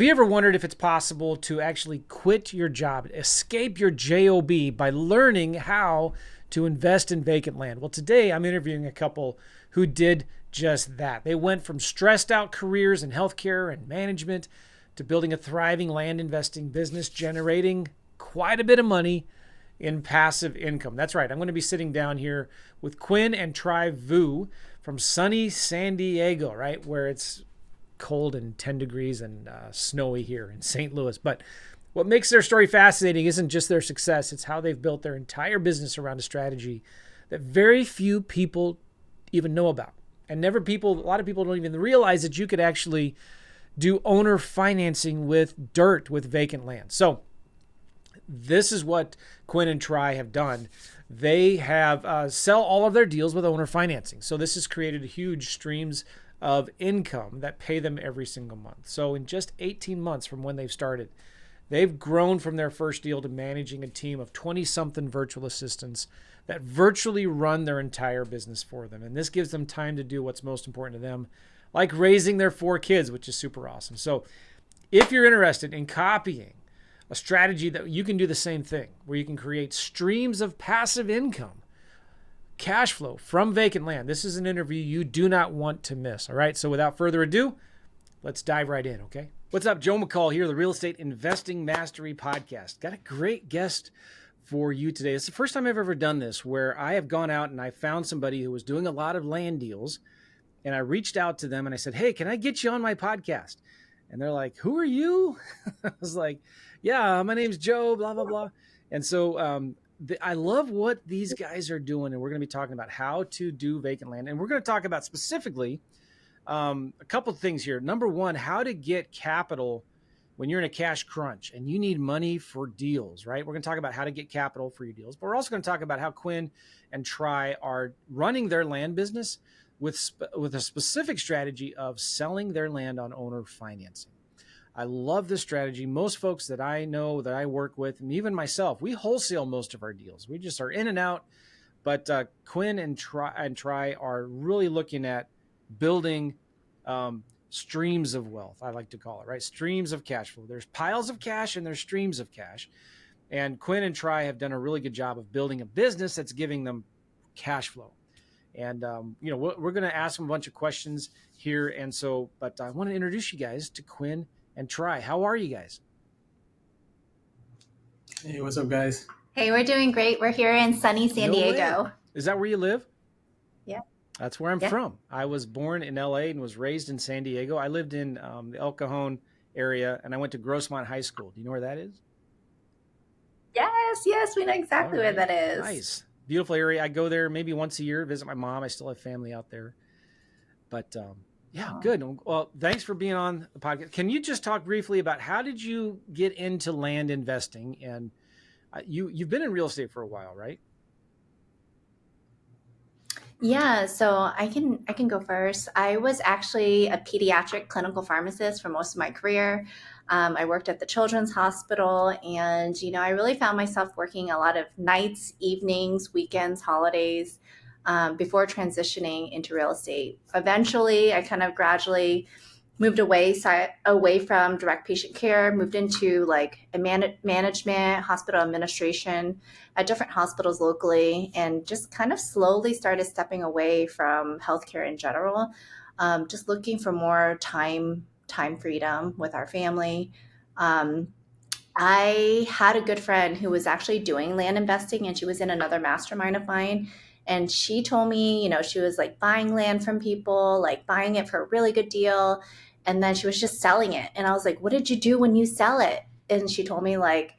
Have you ever wondered if it's possible to actually quit your job, escape your job by learning how to invest in vacant land? Well, today I'm interviewing a couple who did just that. They went from stressed out careers in healthcare and management to building a thriving land investing business, generating quite a bit of money in passive income. That's right. I'm going to be sitting down here with Quinn and Tri Vu from sunny San Diego, right, where it's cold and 10 degrees and snowy here in St. Louis. But what makes their story fascinating isn't just their success, it's how they've built their entire business around a strategy that very few people even know about. And a lot of people don't even realize that you could actually do owner financing with dirt, with vacant land. So this is what Quinn and Tri have done. They have sell all of their deals with owner financing. So this has created huge streams of income that pay them every single month. So in just 18 months from when they've started, they've grown from their first deal to managing a team of 20-something virtual assistants that virtually run their entire business for them. And this gives them time to do what's most important to them, like raising their 4 kids, which is super awesome. So if you're interested in copying a strategy that you can do the same thing, where you can create streams of passive income, cash flow from vacant land, this is an interview you do not want to miss. All right. So without further ado, let's dive right in. Okay. What's up? Joe McCall here, the Real Estate Investing Mastery Podcast. Got a great guest for you today. It's the first time I've ever done this, where I have gone out and I found somebody who was doing a lot of land deals, and I reached out to them and I said, "Hey, can I get you on my podcast?" And they're like, "Who are you?" I was like, "Yeah, my name's Joe, blah, blah, blah." And so I love what these guys are doing, and we're going to be talking about how to do vacant land. And we're going to talk about specifically a couple of things here. Number one, how to get capital when you're in a cash crunch and you need money for deals, right? We're going to talk about how to get capital for your deals, but we're also going to talk about how Quinn and Tri are running their land business with a specific strategy of selling their land on owner financing. I love this strategy. Most folks that I know, that I work with, and even myself, we wholesale most of our deals. We just are in and out. But Quinn and Tri are really looking at building streams of wealth, I like to call it, right? Streams of cash flow. There's piles of cash and there's streams of cash. And Quinn and Tri have done a really good job of building a business that's giving them cash flow. And, we're going to ask them a bunch of questions here. And so, but I want to introduce you guys to Quinn and Tri. How are you guys? Hey, what's up, guys? Hey, we're doing great. We're here in sunny San Diego. Way. Is that where you live? Yeah. That's where I'm from. I was born in LA and was raised in San Diego. I lived in the El Cajon area, and I went to Grossmont High School. Do you know where that is? Yes, we know exactly where that is. Nice. Beautiful area. I go there maybe once a year, visit my mom. I still have family out there. But good. Well, thanks for being on the podcast. Can you just talk briefly about how did you get into land investing? And you've been in real estate for a while, right? Yeah, so I can go first. I was actually a pediatric clinical pharmacist for most of my career. I worked at the Children's Hospital, and I really found myself working a lot of nights, evenings, weekends, holidays before transitioning into real estate. Eventually, I kind of gradually moved away from direct patient care, moved into like a management, hospital administration at different hospitals locally, and just kind of slowly started stepping away from healthcare in general, just looking for more time freedom with our family. I had a good friend who was actually doing land investing, and she was in another mastermind of mine. And she told me, she was like buying land from people, like buying it for a really good deal. And then she was just selling it. And I was like, what did you do when you sell it? And she told me, like,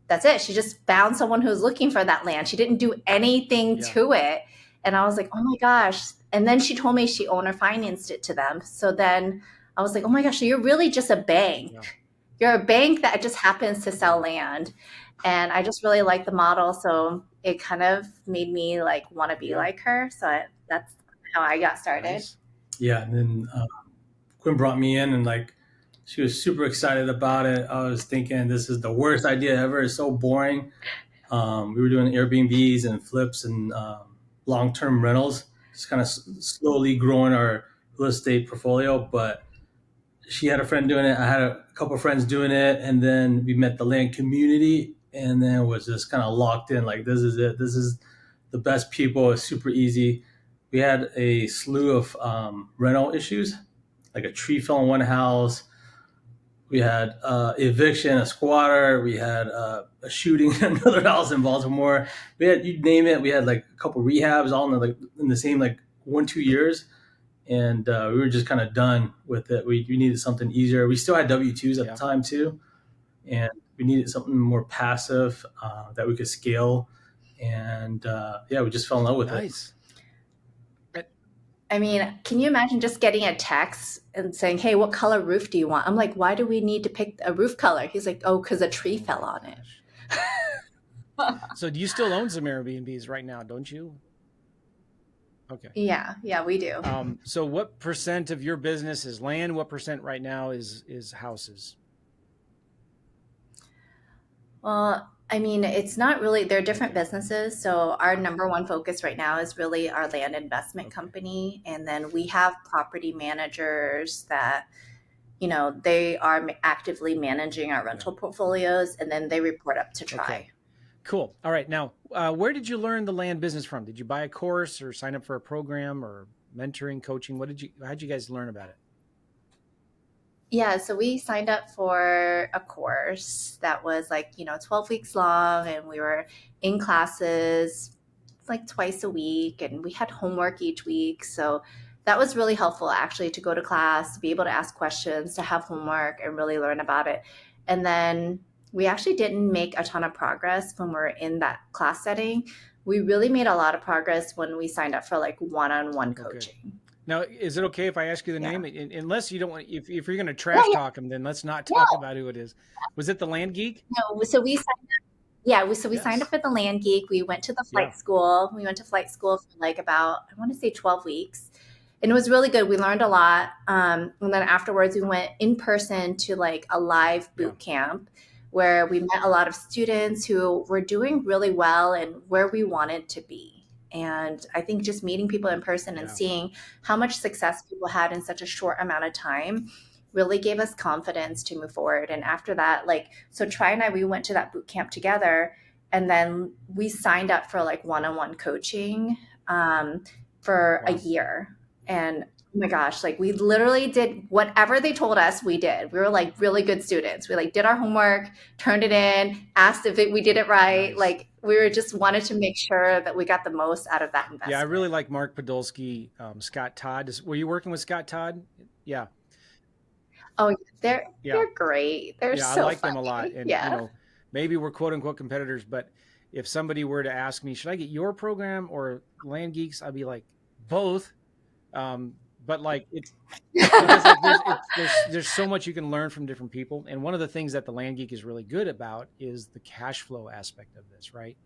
that's it. She just found someone who was looking for that land. She didn't do anything to it. And I was like, oh my gosh. And then she told me she owner financed it to them. So then I was like, oh my gosh, so you're really just a bank. Yeah. You're a bank that just happens to sell land. And I just really like the model. So it kind of made me like want to be like her. So that's how I got started. Nice. Yeah. And then Quinn brought me in, and like she was super excited about it. I was thinking this is the worst idea ever. It's so boring. We were doing Airbnbs and flips and long-term rentals, just kind of slowly growing our real estate portfolio. But she had a friend doing it. I had a couple of friends doing it, and then we met the land community, and then was just kind of locked in. Like, this is it. This is the best people. It's super easy. We had a slew of rental issues, like a tree fell in one house. We had eviction, a squatter. We had a shooting in another house in Baltimore. We had, you name it. We had like a couple rehabs all in the same like 1-2 years, and we were just kind of done with it. We needed something easier. We still had W-2s at Yeah. the time too, and we needed something more passive that we could scale. And yeah, we just fell in love with it. Nice. I mean, can you imagine just getting a text and saying, "Hey, what color roof do you want?" I'm like, "Why do we need to pick a roof color?" He's like, "Oh, because a tree fell on it." So do you still own some Airbnbs right now, don't you? Okay. Yeah, we do. So what percent of your business is land? What percent right now is houses? Well, I mean, it's not really, they're different businesses. So our number one focus right now is really our land investment Okay. company. And then we have property managers that, they are actively managing our rental portfolios, and then they report up to Tri. Okay. Cool. All right. Now, where did you learn the land business from? Did you buy a course or sign up for a program or mentoring, coaching? How'd you guys learn about it? Yeah, so we signed up for a course that was like, 12 weeks long, and we were in classes like twice a week, and we had homework each week. So that was really helpful actually, to go to class, to be able to ask questions, to have homework and really learn about it. And then we actually didn't make a ton of progress when we were in that class setting. We really made a lot of progress when we signed up for like one-on-one Okay. coaching. Now, is it okay if I ask you the Yeah. name? Unless you don't want, if you're going to trash talk them, then let's not talk about who it is. Was it the Land Geek? No, so we signed up. Yeah, we signed Yes. up for the Land Geek. We went to the Yeah. flight school. We went to flight school for like about, I want to say 12 weeks. And it was really good. We learned a lot. And then afterwards, we went in person to like a live boot camp where we met a lot of students who were doing really well and where we wanted to be. And I think just meeting people in person and Yeah. seeing how much success people had in such a short amount of time really gave us confidence to move forward. And after that, so Tri and I, we went to that boot camp together, and then we signed up for like one-on-one coaching for a year. And oh my gosh, like we literally did whatever they told us, we did. We were like really good students. We like did our homework, turned it in, asked if we did it right. Nice. Like we were just wanted to make sure that we got the most out of that investment. Yeah, I really like Mark Podolsky, Scott Todd. Were you working with Scott Todd? Yeah. Oh, they're great. They're Yeah, so I like funny. them a lot. And Yeah. maybe we're quote unquote competitors, but if somebody were to ask me, should I get your program or Land Geeks? I'd be like, both. But like it's because like there's so much you can learn from different people. And one of the things that the Land Geek is really good about is the cash flow aspect of this, right?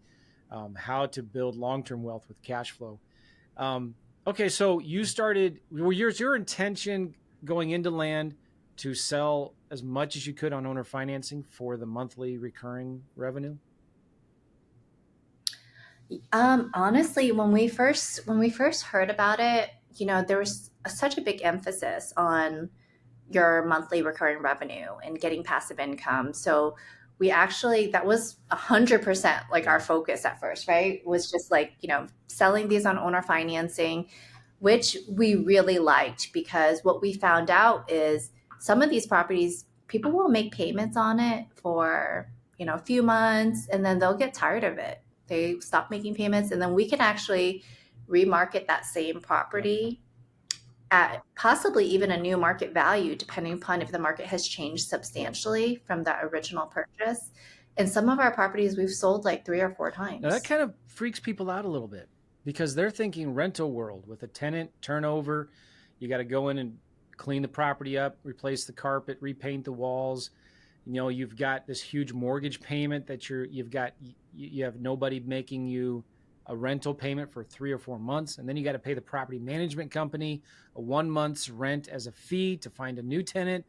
How to build long-term wealth with cash flow. Okay, so you started. Was your intention going into land to sell as much as you could on owner financing for the monthly recurring revenue? Honestly, when we first heard about it, there was such a big emphasis on your monthly recurring revenue and getting passive income. So we actually, that was 100% like our focus at first, right? Was just like, selling these on owner financing, which we really liked, because what we found out is some of these properties, people will make payments on it for, a few months, and then they'll get tired of it. They stop making payments, and then we can actually remarket that same property at possibly even a new market value, depending upon if the market has changed substantially from that original purchase. And some of our properties we've sold like 3 or 4 times. Now that kind of freaks people out a little bit because they're thinking rental world with a tenant turnover. You got to go in and clean the property up, replace the carpet, repaint the walls. You've got this huge mortgage payment that you have nobody making you a rental payment for 3 or 4 months. And then you got to pay the property management company a 1 month's rent as a fee to find a new tenant.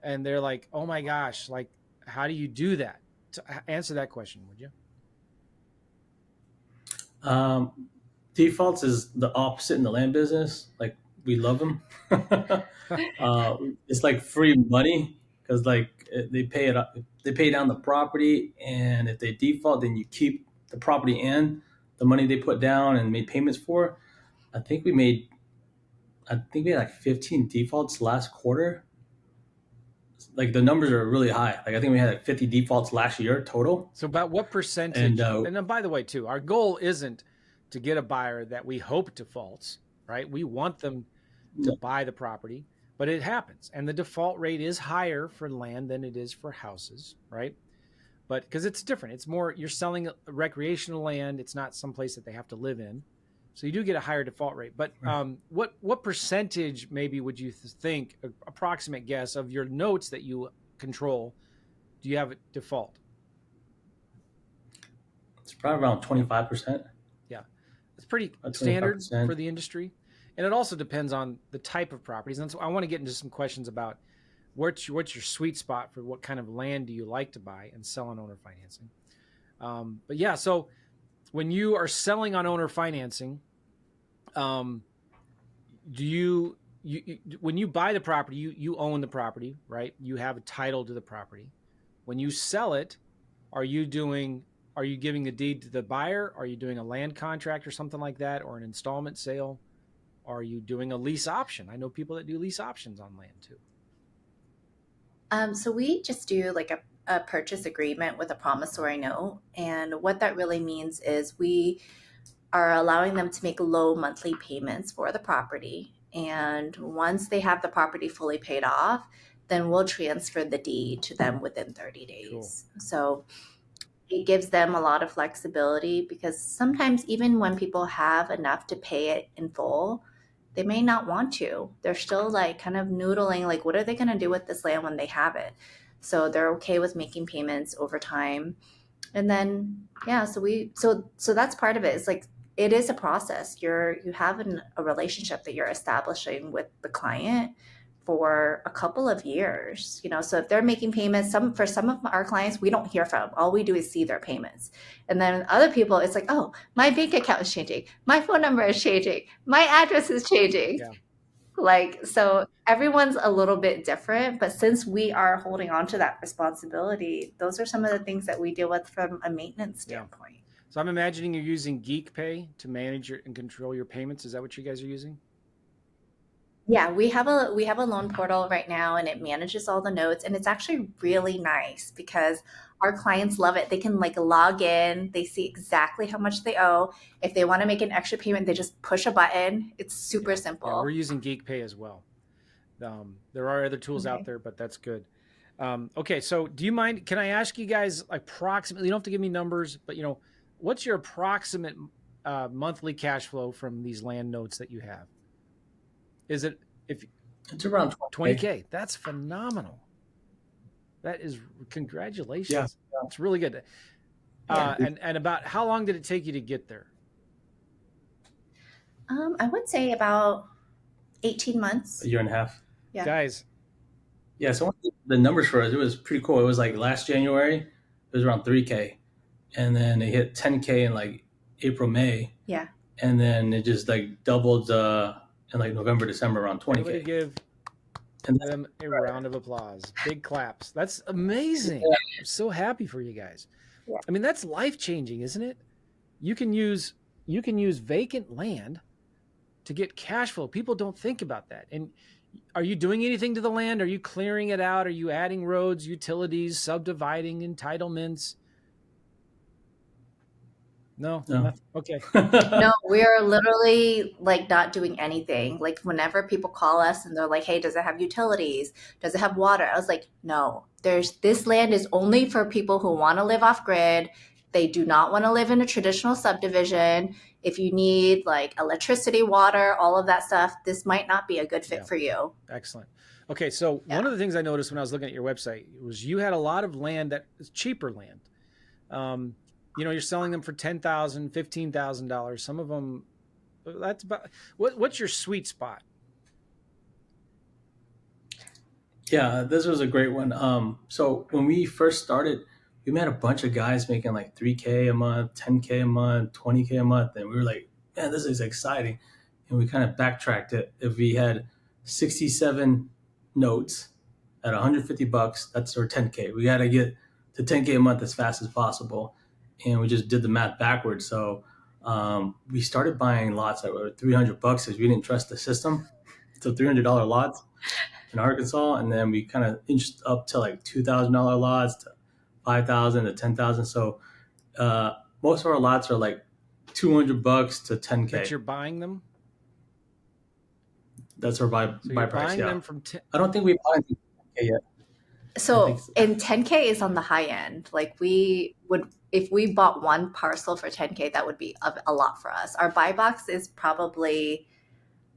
And they're like, oh my gosh, like, how do you do that? Answer that question, would you? Defaults is the opposite in the land business. Like we love them. It's like free money because like they pay it up, they pay down the property, and if they default, then you keep the property and the money they put down and made payments for. I think we made like 15 defaults last quarter. Like the numbers are really high. Like I think we had like 50 defaults last year total. So about what And percentage? And then by the way, too, our goal isn't to get a buyer that we hope defaults, right? We want them to buy the property, but it happens. And the default rate is higher for land than it is for houses, right? But because it's different, it's more, you're selling recreational land. It's not someplace that they have to live in. So you do get a higher default rate. But what percentage maybe would you think, approximate guess of your notes that you control, do you have a default? it's probably around 25%. Yeah, it's pretty About standard 25%. for the industry. And it also depends on the type of properties. And so I want to get into some questions about what's your sweet spot for what kind of land do you like to buy and sell on owner financing. But yeah, so when you are selling on owner financing, do you when you buy the property, you own the property, right? You have a title to the property. When you sell it, are you giving the deed to the buyer? Are you doing a land contract or something like that, or an installment sale? Are you doing a lease option? I know people that do lease options on land too. So we just do like a purchase agreement with a promissory note. And what that really means is we are allowing them to make low monthly payments for the property. And once they have the property fully paid off, then we'll transfer the deed to them within 30 days. Cool. So it gives them a lot of flexibility because sometimes even when people have enough to pay it in full, they may not want to. They're still like kind of noodling, like what are they going to do with this land when they have it? So they're okay with making payments over time. And then, yeah, so that's part of it. It's like, it is a process. You have a relationship that you're establishing with the client for a couple of years, so if they're making payments, for some of our clients, we don't hear from them. All we do is see their payments. And then other people, it's like, oh, my bank account is changing. My phone number is changing. My address is changing. Yeah. Like, so everyone's a little bit different, but since we are holding on to that responsibility, those are some of the things that we deal with from a maintenance standpoint. So I'm imagining you're using GeekPay to manage and control your payments. Is that what you guys are using? Yeah, we have a loan portal right now, and it manages all the notes, and it's actually really nice because our clients love it. They can like log in, they see exactly how much they owe. If they want to make an extra payment, they just push a button. It's super simple. Yeah, we're using GeekPay as well. There are other tools out there, but that's good. Okay, so do you mind? Can I ask you guys approximately? You don't have to give me numbers, but what's your approximate monthly cash flow from these land notes that you have? Is it It's around 20K? That's phenomenal. That is, congratulations. Yeah. It's really good. And about how long did it take you to get there? I would say about 18 months. A year and a half. Yeah. Guys. Yeah, so the numbers for us, it was pretty cool. It was like last January, it was around 3K. And then it hit 10K in like April, May. Yeah. And then it just like doubled in like November, December, around 20K. Everybody give them a round of applause. Big claps. That's amazing. Yeah. I'm so happy for you guys. Yeah. I mean, that's life-changing, isn't it? You can use vacant land to get cash flow. People don't think about that. And are you doing anything to the land? Are you clearing it out? Are you adding roads, utilities, subdividing, entitlements? No. Okay. No, we're literally like not doing anything. Like whenever people call us and they're like, hey, does it have utilities? Does it have water? I was like, no, this land is only for people who want to live off grid. They do not want to live in a traditional subdivision. If you need like electricity, water, all of that stuff, this might not be a good fit for you. Excellent. Okay. So one of the things I noticed when I was looking at your website was you had a lot of land that is cheaper land. You're selling them for $10,000, $15,000. Some of them, that's about, what's your sweet spot? Yeah, this was a great one. So when we first started, we met a bunch of guys making like 3K a month, 10K a month, 20K a month. And we were like, man, this is exciting. and we kind of backtracked it. If we had 67 notes at $150, that's our 10K. We got to get to 10K a month as fast as possible, and we just did the math backwards. So we started buying lots that were $300 because we didn't trust the system. So $300 lots in Arkansas, and then we kind of inched up to like $2,000 lots, to 5,000 to 10,000. So most of our lots are like $200 to 10K. But you're buying them. That's our buy price. Buying Yeah. them from. I don't think we bought anything 10K yet. So, and 10K is on the high end. Like we would, if we bought one parcel for 10K, that would be a lot for us. Our buy box is probably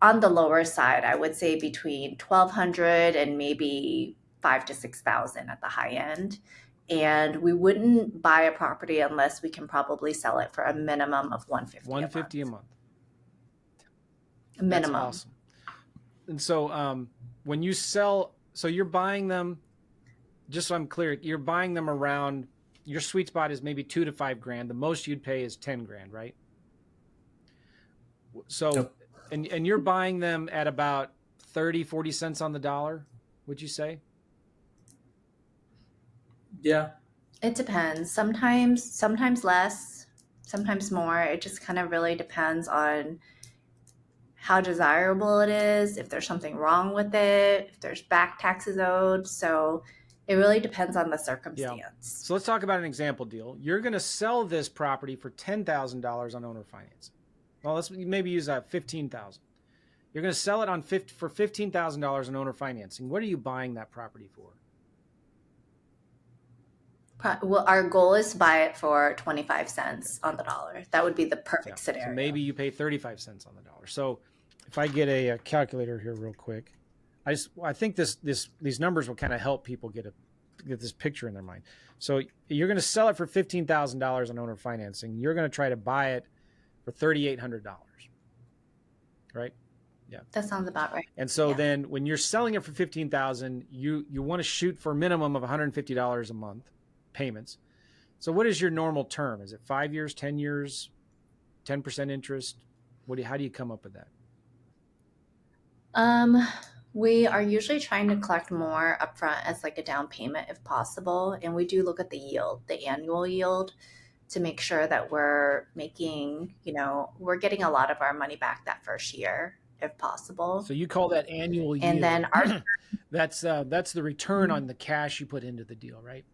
on the lower side. I would say between 1,200 and maybe 5,000 to 6,000 at the high end. And we wouldn't buy a property unless we can probably sell it for a minimum of 150. 150 a month. Minimum. That's awesome. And so when you sell, so you're buying them, just so I'm clear, you're buying them around, your sweet spot is maybe $2,000 to $5,000. The most you'd pay is $10,000, right? So, Yep. and you're buying them at about 30, 40 cents on the dollar, would you say? Yeah. It depends. Sometimes less, sometimes more. It just kind of really depends on how desirable it is, if there's something wrong with it, if there's back taxes owed. So it really depends on the circumstance. Yeah. So let's talk about an example deal. You're going to sell this property for $10,000 on owner financing. Well, let's maybe use that $15,000. You're going to sell it for $15,000 on owner financing. What are you buying that property for? Well, our goal is to buy it for 25 cents on the dollar. That would be the perfect scenario. So maybe you pay 35 cents on the dollar. So if I get a calculator here real quick, I think these numbers will kind of help people get this picture in their mind. So you're going to sell it for $15,000 on owner financing. You're going to try to buy it for $3,800, right? Yeah, that sounds about right. And so then when you're selling it for $15,000, you want to shoot for a minimum of $150 a month payments. So what is your normal term? Is it 5 years, 10 years, 10% interest? How do you come up with that? We are usually trying to collect more upfront as like a down payment if possible. And we do look at the yield, the annual yield, to make sure that we're making, we're getting a lot of our money back that first year if possible. So you call that annual yield. And then that's the return on the cash you put into the deal, right?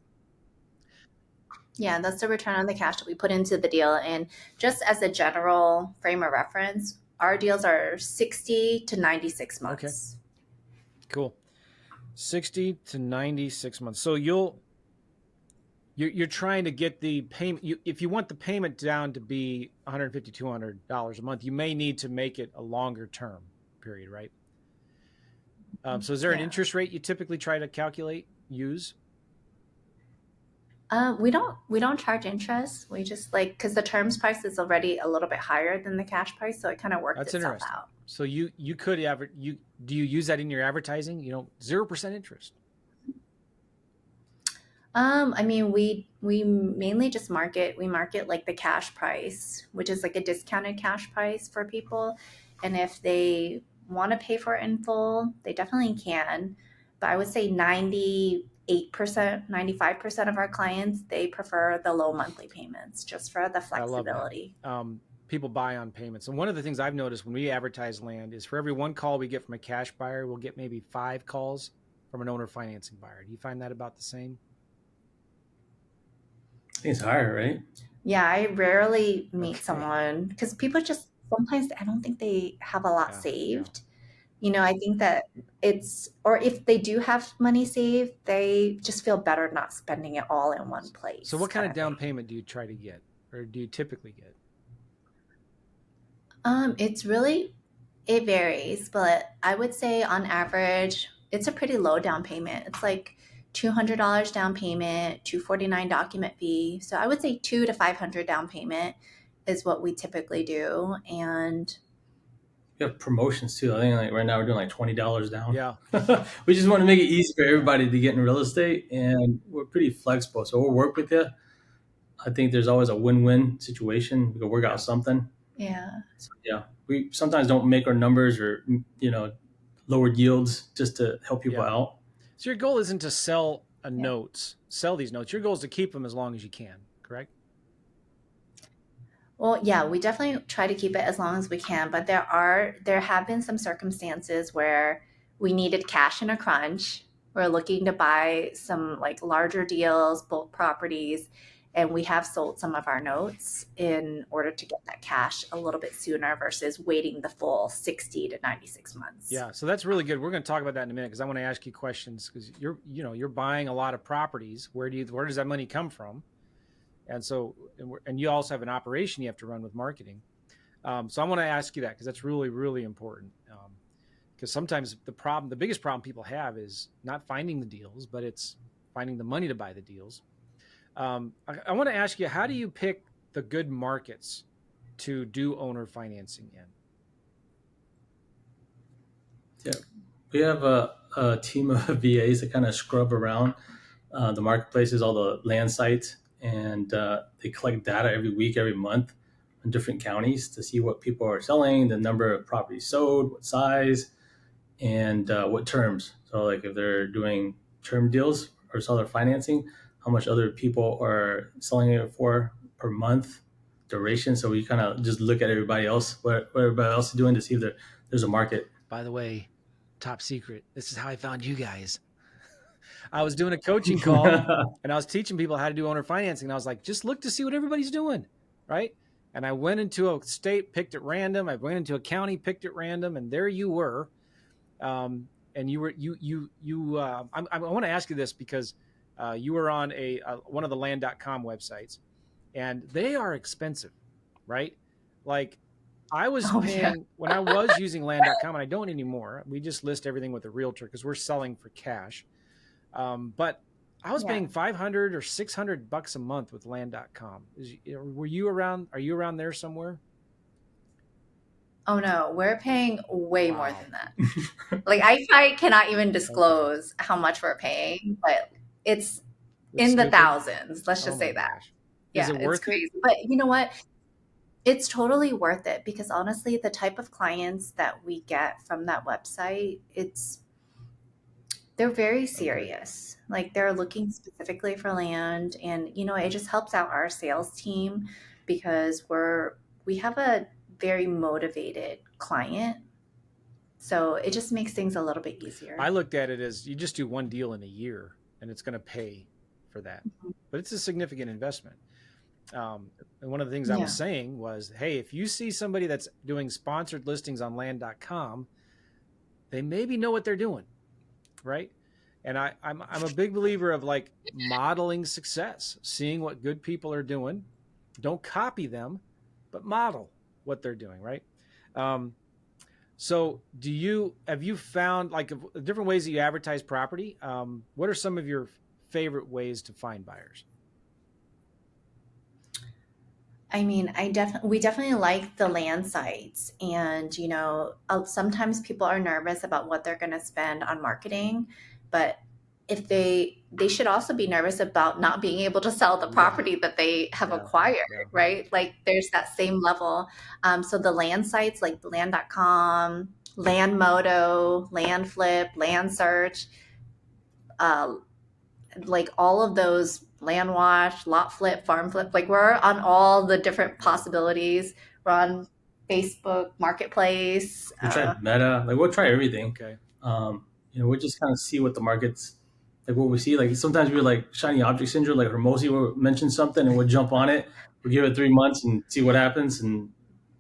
Yeah, that's the return on the cash that we put into the deal. And just as a general frame of reference, our deals are 60 to 96 months. Okay. Cool. 60 to 96 months. So you're trying to get the payment. If you want the payment down to be $150, $200 a month, you may need to make it a longer term period, right? So is there an interest rate you typically try to use? We don't charge interest. We just because the terms price is already a little bit higher than the cash price, so it kind of works itself out. So you could do you use that in your advertising? 0% interest. I mean, we mainly just market like the cash price, which is like a discounted cash price for people, and if they want to pay for it in full, they definitely can. But I would say 98%, 95% of our clients, they prefer the low monthly payments just for the flexibility. I love that. People buy on payments. And one of the things I've noticed when we advertise land is for every one call we get from a cash buyer, we'll get maybe 5 calls from an owner financing buyer. Do you find that about the same? I think it's higher, right? Yeah, I rarely meet someone because people just sometimes I don't think they have a lot saved. Yeah. I think that or if they do have money saved, they just feel better not spending it all in one place. So what kind of down payment do you try to get, or do you typically get? It varies, but I would say on average, it's a pretty low down payment. It's like $200 down payment, $249 document fee. So I would say $200 to $500 down payment is what we typically do. And we have promotions too. I think right now we're doing $20 down. Yeah. We just want to make it easy for everybody to get in real estate, and we're pretty flexible. So we'll work with you. I think there's always a win-win situation. We can work out something. Yeah. So yeah, we sometimes don't make our numbers or lowered yields just to help people Yeah. out. So your goal isn't to sell Yeah. sell these notes. Your goal is to keep them as long as you can, correct? Well, yeah, we definitely try to keep it as long as we can, but there have been some circumstances where we needed cash in a crunch. We're looking to buy some like larger deals, bulk properties, and we have sold some of our notes in order to get that cash a little bit sooner versus waiting the full 60 to 96 months. Yeah, so that's really good. We're going to talk about that in a minute because I want to ask you questions because you're buying a lot of properties. Where does that money come from? And so and you also have an operation you have to run with marketing. So I want to ask you that because that's really really important. Because sometimes the biggest problem people have is not finding the deals, but it's finding the money to buy the deals. I want to ask you, how do you pick the good markets to do owner financing in? Yeah, we have a team of VAs that kind of scrub around the marketplaces, all the land sites, and they collect data every week, every month in different counties to see what people are selling, the number of properties sold, what size, and what terms. So, like if they're doing term deals or seller financing, how much other people are selling it for per month, duration. So we kind of just look at everybody else, what everybody else is doing to see if there's a market. By the way, top secret, this is how I found you guys. I was doing a coaching call and I was teaching people how to do owner financing. And I was like, just look to see what everybody's doing. Right. And I went into a state, picked at random. I went into a county, picked at random. And there you were. And you were, I want to ask you this because you were on one of the land.com websites and they are expensive. Right. Like I was Oh yeah. paying when I was using land.com and I don't anymore. We just list everything with a realtor because we're selling for cash. But I was Yeah. paying 500 or 600 bucks a month with land.com. Were you around? Are you around there somewhere? Oh no, we're paying way more Wow. than that. Like I probably cannot even Okay. disclose how much we're paying, but it's It's in the stupid. thousands. Let's Oh just my say that. gosh. Is Yeah, it it's worth it? crazy. But you know what? It's totally worth it because honestly, the type of clients that we get from that website, they're very Okay. serious. Like they're looking specifically for land and it just helps out our sales team because we have a very motivated client. So it just makes things a little bit I easier. looked at it as you just do one deal in a year and it's going to pay for that. But it's a significant investment. And one of the things I was Yeah. saying was, hey, if you see somebody that's doing sponsored listings on land.com, they maybe know what they're doing, right? And I'm a big believer of like modeling success, seeing what good people are doing. Don't copy them, but model what they're doing, right? Um, so have you found like different ways that you advertise property? What are some of your favorite ways to find buyers? I mean, we definitely like the land sites, and sometimes people are nervous about what they're going to spend on marketing, but if they should also be nervous about not being able to sell the Yeah, property that they have yeah, acquired, yeah. right? Like there's that same level. So the land sites like land.com, land moto, land flip, land search, uh, like all of those land wash, lot flip, farm flip, like we're on all the different Yeah. possibilities. We're on Facebook Marketplace. We tried Meta, like we'll try everything. Okay. We'll just kind of see what the market's like, what we see. Like sometimes we're like shiny object syndrome, like Hermosi will mention something and we'll jump on it. We'll give it 3 months and see what happens, and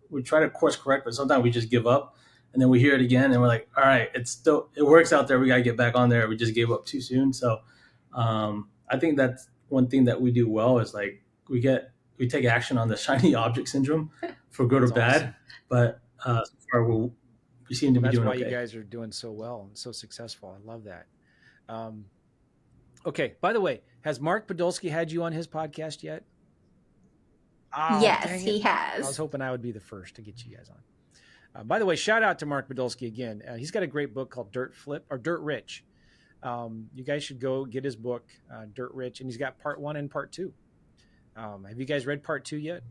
we try to course correct. But sometimes we just give up, and then we hear it again, and we're like, all right, it works out there. We got to get back on there. We just gave up too soon. So I think that's one thing that we do well is like we take action on the shiny object syndrome for good or That's awesome. bad. But so far we seem to Well, be that's doing why you okay. guys are doing so well and so successful. I love that. Um, okay. By the way, has Mark Podolsky had you on his podcast yet? Oh, Yes, dang he it. I was has. hoping I would be the first to get you guys on. By the way, shout out to Mark Podolsky again. He's got a great book called Dirt Flip or Dirt Rich. You guys should go get his book, Dirt Rich, and he's got part one and part two. Have you guys read part two yet?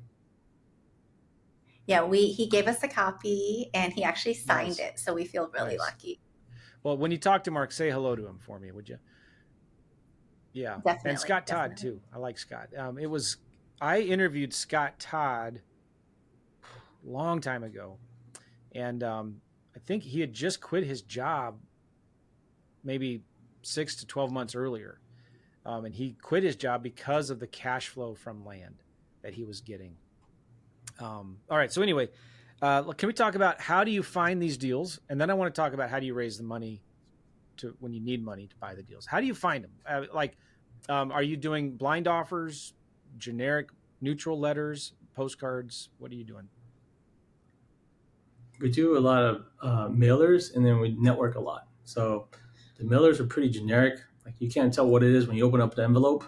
Yeah, he gave us a copy and he actually signed Nice, it, so we feel really nice. lucky. Well, when you talk to Mark, say hello to him for me, would you? Yeah, and Definitely, Scott Todd definitely. too. I like Scott. It was I interviewed Scott Todd a long time ago, and I think he had just quit his job maybe 6 to 12 months earlier, and he quit his job because of the cash flow from land that he was getting. All right, so anyway, can we talk about how do you find these deals, and then I want to talk about how do you raise the money to when you need money to buy the deals. How do you find them? Are you doing blind offers, generic neutral letters, postcards? What are you doing? We do a lot of mailers, and then we network a lot. So the mailers are pretty generic. Like you can't tell what it is when you open up the envelope,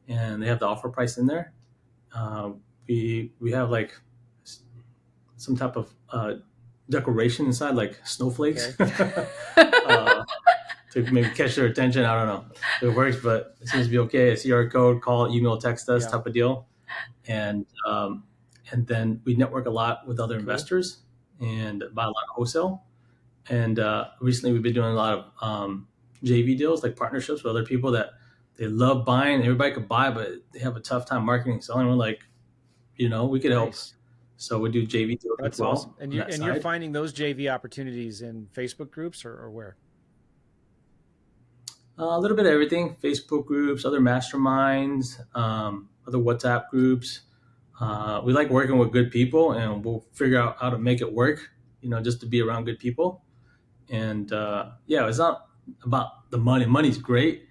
and they have the offer price in there. Uh, we have like some type of decoration inside, like snowflakes, Okay. to maybe catch their attention. I don't know if it works, but it seems to be okay. A QR code, call, email, text us Yeah. type of deal, and and then we network a lot with other Cool. investors and buy a lot of wholesale. And recently, we've been doing a lot of JV deals, like partnerships with other people that they love buying. Everybody could buy, but they have a tough time marketing, selling. We're like, we could help. Nice. So we do JV deals as That's awesome. well And on you're that and you're side. finding those JV opportunities in Facebook groups or where? A little bit of everything: Facebook groups, other masterminds, other WhatsApp groups. We like working with good people, and we'll figure out how to make it work. Just to be around good people. And yeah, it's not about the money. Money's great,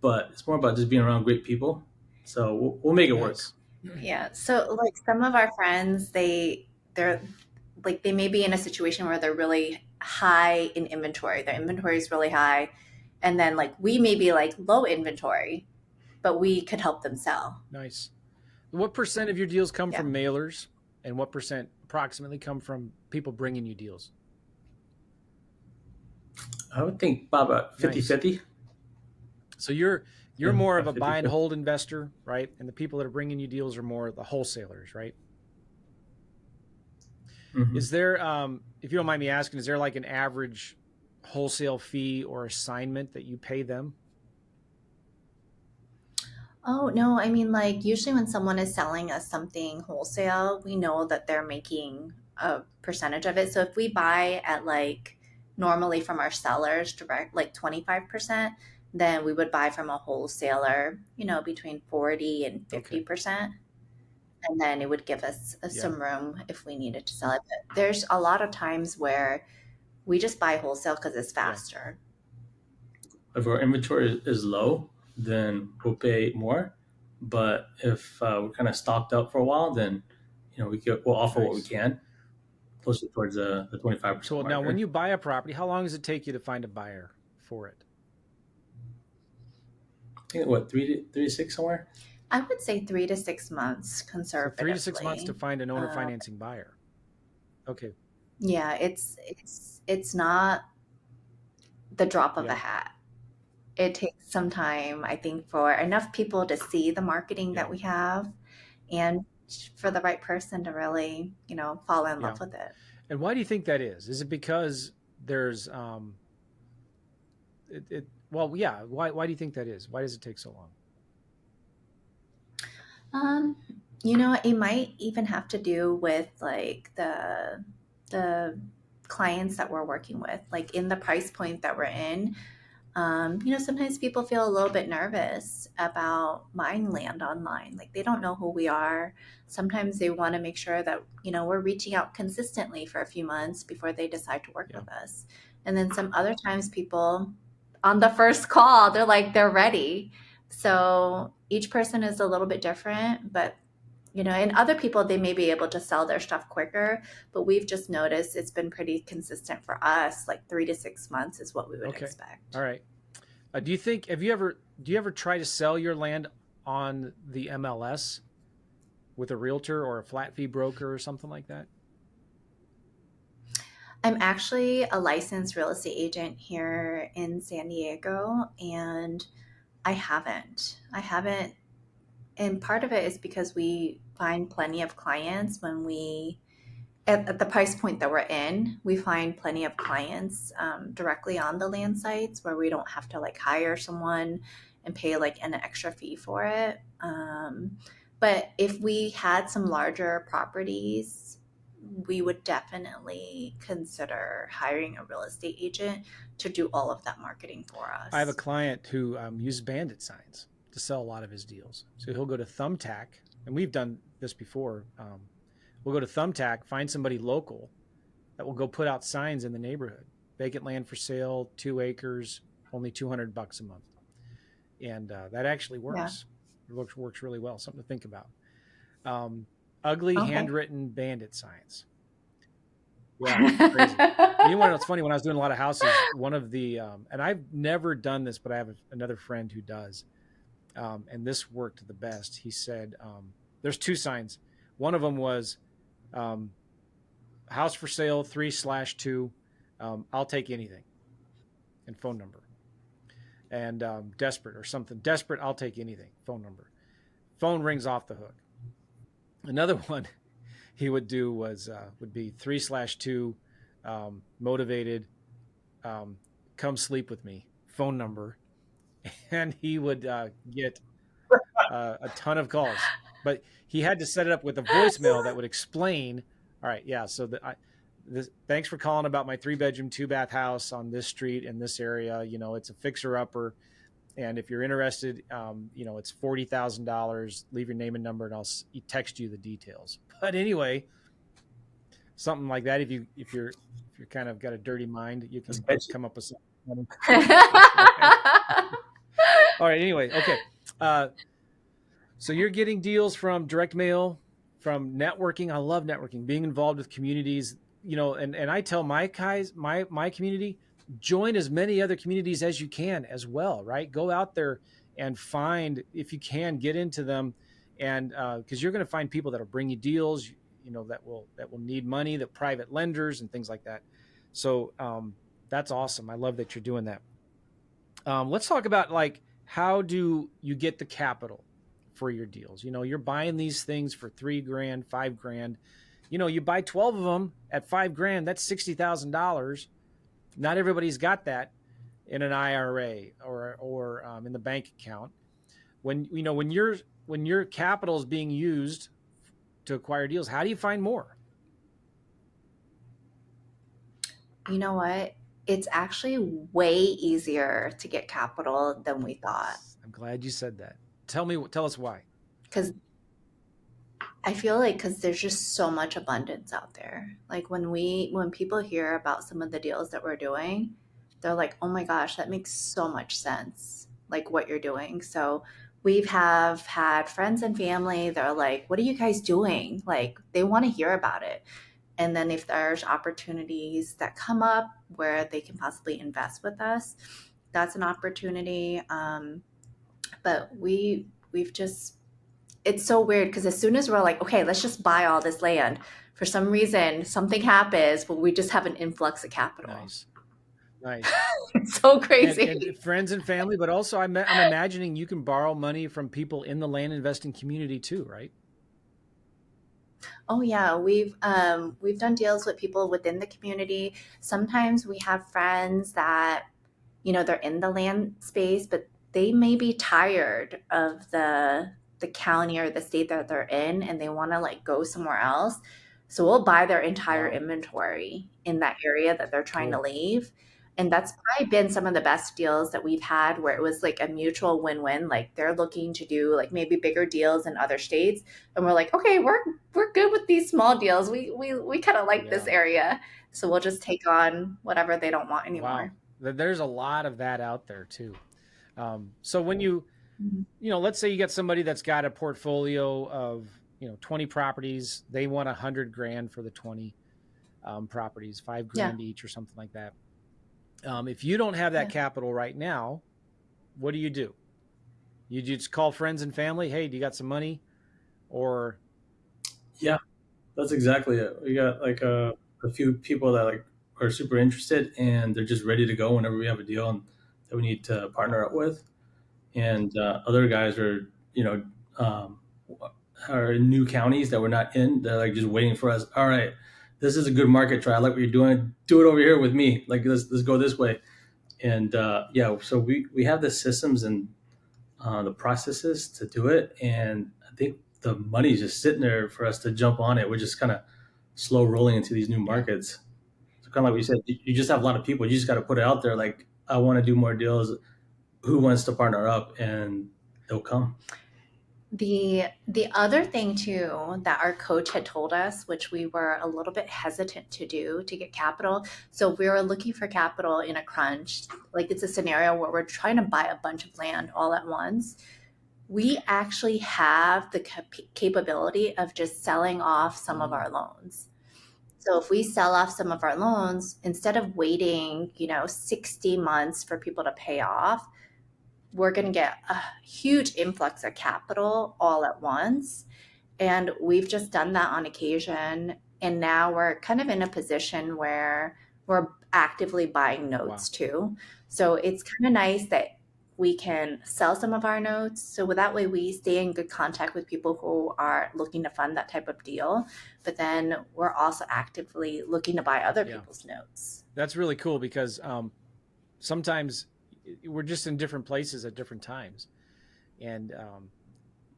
but it's more about just being around great people. So we'll make it work. Nice. Yeah. So like some of our friends, they're like they may be in a situation where they're really high in inventory. Their inventory is really high. And then like we may be like low inventory, but we could help them sell. Nice. What percent of your deals come Yeah. from mailers, and what percent approximately come from people bringing you deals? I would think about Nice. 50-50. So you're Yeah, more of about a buy and 50-50. hold investor, right? And the people that are bringing you deals are more the wholesalers, right? Mm-hmm. Is there, if you don't mind me asking, is there like an average wholesale fee or assignment that you pay them? Oh, no, I mean, like, usually when someone is selling us something wholesale, we know that they're making a percentage of it. So if we buy at like normally from our sellers direct, like 25%, then we would buy from a wholesaler, between 40 and Okay. 50%. And then it would give us Yeah. some room if we needed to sell it. But there's a lot of times where we just buy wholesale because it's Yeah. faster. If our inventory is low, then we'll pay more. But if we're kind of stocked up for a while, then we'll offer what we Nice. can, closer towards the 25% So now when marker. you buy a property, how long does it take you to find a buyer for it? I think what 3 to 6 somewhere. I would say 3 to 6 months So 3 to 6 months to conservatively. find an owner Um, financing buyer. Okay. Yeah, it's not the drop of a Yeah. hat. It takes some time, I think, for enough people to see the marketing that Yeah. we have and for the right person to really, fall in Yeah. love with it. And why do you think that is? Is it because there's well, yeah, why do you think that is? Why does it take so long? Um, it might even have to do with like the clients that we're working with, like in the price point that we're in. Sometimes people feel a little bit nervous about buying land online. Like they don't know who we are. Sometimes they want to make sure that, we're reaching out consistently for a few months before they decide to work Yeah. with us. And then some other times people on the first call, they're ready. So each person is a little bit different, but and other people, they may be able to sell their stuff quicker, but we've just noticed it's been pretty consistent for us. Like 3 to 6 months is what we would Okay. expect. All right. Do you ever try to sell your land on the MLS with a realtor or a flat fee broker or something like that? I'm actually a licensed real estate agent here in San Diego, and I haven't. I haven't. And part of it is because we find plenty of clients when we at the price point that we're in, we find plenty of clients directly on the land sites where we don't have to like hire someone and pay like an extra fee for it. But if we had some larger properties, we would definitely consider hiring a real estate agent to do all of that marketing for I have a us. client who uses bandit signs to sell a lot of his deals. So he'll go to Thumbtack, and we've done this before. We'll go to Thumbtack, find somebody local that will go put out signs in the neighborhood. Vacant land for sale, 2 acres, only $200 a month, and that actually Yeah. works. It works really well. Something to think about. Um, Ugly Okay. handwritten bandit signs. Yeah, it's crazy. And you want to know what's funny? When I was doing a lot of houses, one of the and I've never done this, but I have another friend who does, and this worked the best. He said, "There's two signs. One of them was um, house for sale 3/2. I'll take anything, and phone number, and desperate or something. Desperate, I'll take anything. Phone number. Phone rings off the hook. Another one he would do was would be 3/2, motivated. Um, Come sleep with me. Phone number, and he would get a ton of calls. But he had to set it up with a voicemail that would explain. All right, yeah. So thanks for calling about my 3 bedroom, 2 bath house on this street in this area. It's a fixer upper, and if you're interested, it's $40,000. Leave your name and number, and I'll text you the details. But anyway, something like that. If you're kind of got a dirty mind, you That's can catchy. come up with something. All right. Anyway, okay. Uh, so you're getting deals from direct mail, from networking. I love networking, being involved with communities. And I tell my guys, my community, join as many other communities as you can as well. Right? Go out there and find, if you can, get into them, and because you're going to find people that'll bring you deals. That will need money, the private lenders and things like that. So that's awesome. I love that you're doing that. Let's talk about, like, how do you get the capital for your deals? You're buying these things for 3 grand, 5 grand. You buy 12 of them at 5 grand. That's $60,000. Not everybody's got that in an IRA or in the bank account. When your capital is being used to acquire deals, how do you find more? You know what? It's actually way easier to get capital than we thought. Yes, I'm glad you said that. Tell us why. Because I feel like because there's just so much abundance out there. Like when people hear about some of the deals that we're doing, they're like, "Oh my gosh, that makes so much sense." Like what you're doing. So we've have had friends and family that are like, "What are you guys doing?" Like they want to hear about it. And then if there's opportunities that come up where they can possibly invest with us, that's an opportunity. But we've just it's so weird because as soon as we're like, okay, let's just buy all this land, for some reason something happens, but we just have an influx of capital. Nice, nice. It's so And crazy. friends and family, but also I'm imagining you can borrow money from people in the land investing community too, right? Oh yeah, we've done deals with people within the community. Sometimes we have friends that they're in the land space, but they may be tired of the county or the state that they're in and they want to like go somewhere else. So we'll buy their entire Wow, inventory in that area that they're trying to cool. leave. And that's probably been some of the best deals that we've had where it was like a mutual win-win. Like they're looking to do like maybe bigger deals in other states. And we're like, okay, we're good with these small deals. We kind of like this Yeah, area. So we'll just take on whatever they don't want wow. anymore. There's a lot of that out there too. So when let's say you got somebody that's got a portfolio of 20 properties, they want 100 grand for the 20 properties, five Yeah. grand each or something like that. If you don't have that Yeah. capital right now, what do? You just call friends and family. Hey, do you got some money? Or Yeah, that's exactly it. We got like a few people that like are super interested and they're just ready to go whenever we have a deal and that we need to partner up with. And other guys are, um, are in new counties that we're not in. They're like just waiting for us. All right, this is a good market try. I like what you're doing. Do it over here with me. Like let's go this way. And yeah, so we have the systems and the processes to do it, and I think the money's just sitting there for us to jump on it. We're just kind of slow rolling into these new Yeah. markets. So kind of like we said, you just have a lot of people. You just got to put it out there. Like I want to do more deals. Who wants to partner up, and they'll come. The other thing too that our coach had told us, which we were a little bit hesitant to do to get capital. So we were looking for capital in a crunch. Like it's a scenario where we're trying to buy a bunch of land all at once. We actually have the capability of just selling off some of our loans. So if we sell off some of our loans, instead of waiting, 60 months for people to pay off, we're going to get a huge influx of capital all at once. And we've just done that on occasion. And now we're kind of in a position where we're actively buying notes too. So it's kind of nice that we can sell some of our notes. So that way we stay in good contact with people who are looking to fund that type of deal. But then we're also actively looking to buy other people's notes. That's really cool because sometimes we're just in different places at different times. And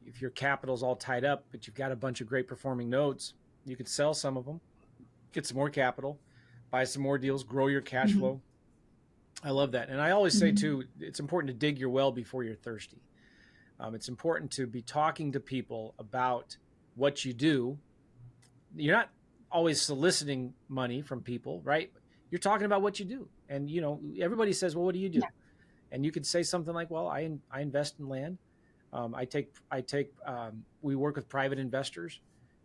if your capital's all tied up, but you've got a bunch of great performing notes, you could sell some of them, get some more capital, buy some more deals, grow your cash flow. I love that. And I always say too, it's important to dig your well before you're thirsty. It's important to be talking to people about what you do. You're not always soliciting money from people, right? You're talking about what you do. And, everybody says, well, what do you do? Yeah. And you could say something like, well, I invest in land. We work with private investors,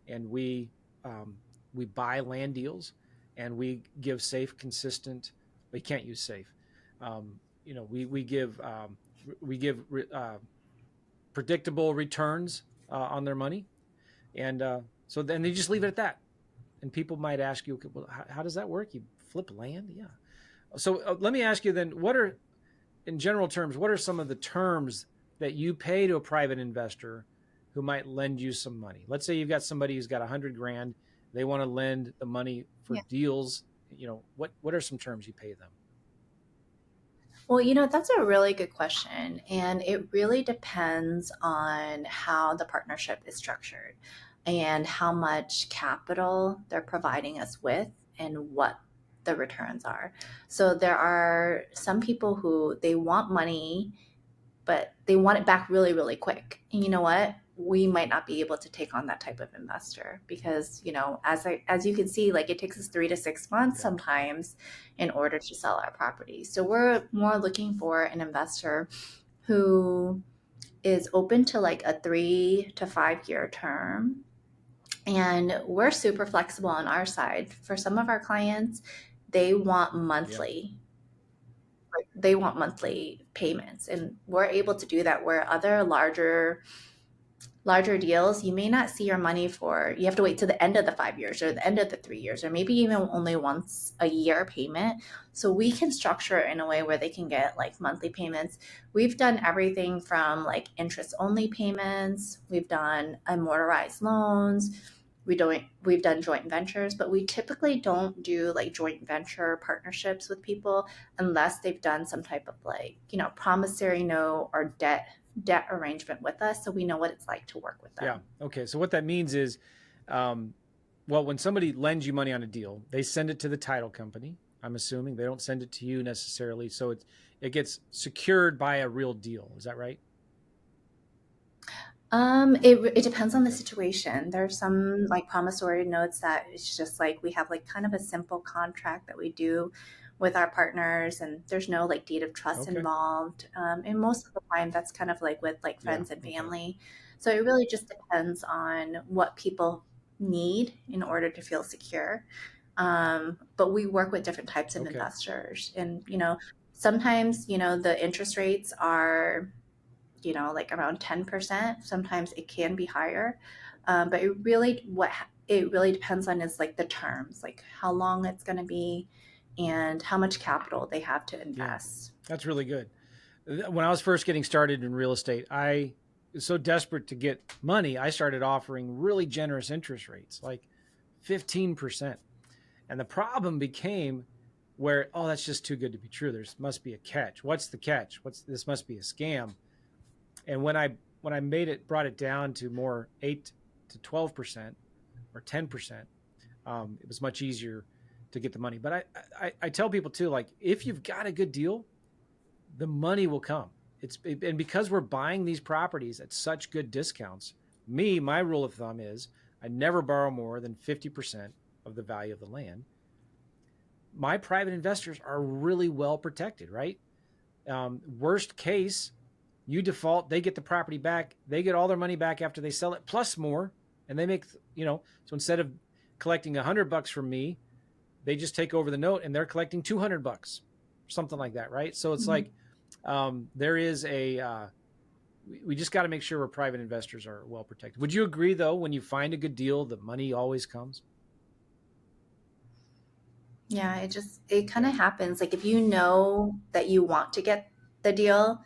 and we buy land deals, and we give safe, consistent. We can't use safe. We give predictable returns on their money, and so then they just leave it at that. And people might ask you, well, how does that work? You flip land? Yeah. So let me ask you then, in general terms, what are some of the terms that you pay to a private investor who might lend you some money? Let's say you've got somebody who's got $100,000. They want to lend the money for deals. What are some terms you pay them? Well, that's a really good question. And it really depends on how the partnership is structured and how much capital they're providing us with and what the returns are. So there are some people who they want money, but they want it back really, really quick. And you know what? We might not be able to take on that type of investor because, as you can see, like it takes us 3 to 6 months sometimes in order to sell our property. So we're more looking for an investor who is open to like a 3 to 5 year term. And we're super flexible on our side. For some of our clients, they want monthly. They want monthly payments, and we're able to do that where other larger deals, you may not see your money you have to wait to the end of the 5 years or the end of the 3 years, or maybe even only once a year payment. So we can structure it in a way where they can get like monthly payments. We've done everything from like interest only payments. We've done amortized loans. We've done joint ventures, but we typically don't do like joint venture partnerships with people unless they've done some type of like, promissory note or debt arrangement with us, so we know what it's like to work with them. Yeah. Okay. So what that means is, when somebody lends you money on a deal, they send it to the title company. I'm assuming they don't send it to you necessarily. So it gets secured by a real deal. Is that right? It depends on the situation. There's some like promissory notes that it's just like we have like kind of a simple contract that we do with our partners, and there's no like deed of trust involved. And most of the time that's kind of like with like friends and family. So it really just depends on what people need in order to feel secure. But we work with different types of investors, and sometimes the interest rates are like around 10%. Sometimes it can be higher. But it really depends on is like the terms, like how long it's going to be and how much capital they have to invest. Yeah, that's really good. When I was first getting started in real estate, I was so desperate to get money, I started offering really generous interest rates, like 15%. And the problem became where, oh, that's just too good to be true. There must be a catch. What's the catch? This must be a scam. And when I brought it down to more 8 to 12% or 10%, it was much easier to get the money. But I tell people too, like, if you've got a good deal, the money will come. And because we're buying these properties at such good discounts, my rule of thumb is I never borrow more than 50% of the value of the land. My private investors are really well protected, right? Worst case, you default, they get the property back, they get all their money back after they sell it, plus more, and they make, so instead of collecting $100 from me, they just take over the note and they're collecting $200, something like that, right? So it's like there is we just got to make sure our private investors are well protected. Would you agree, though, when you find a good deal, the money always comes? Yeah, it kind of happens. Like if you know that you want to get the deal,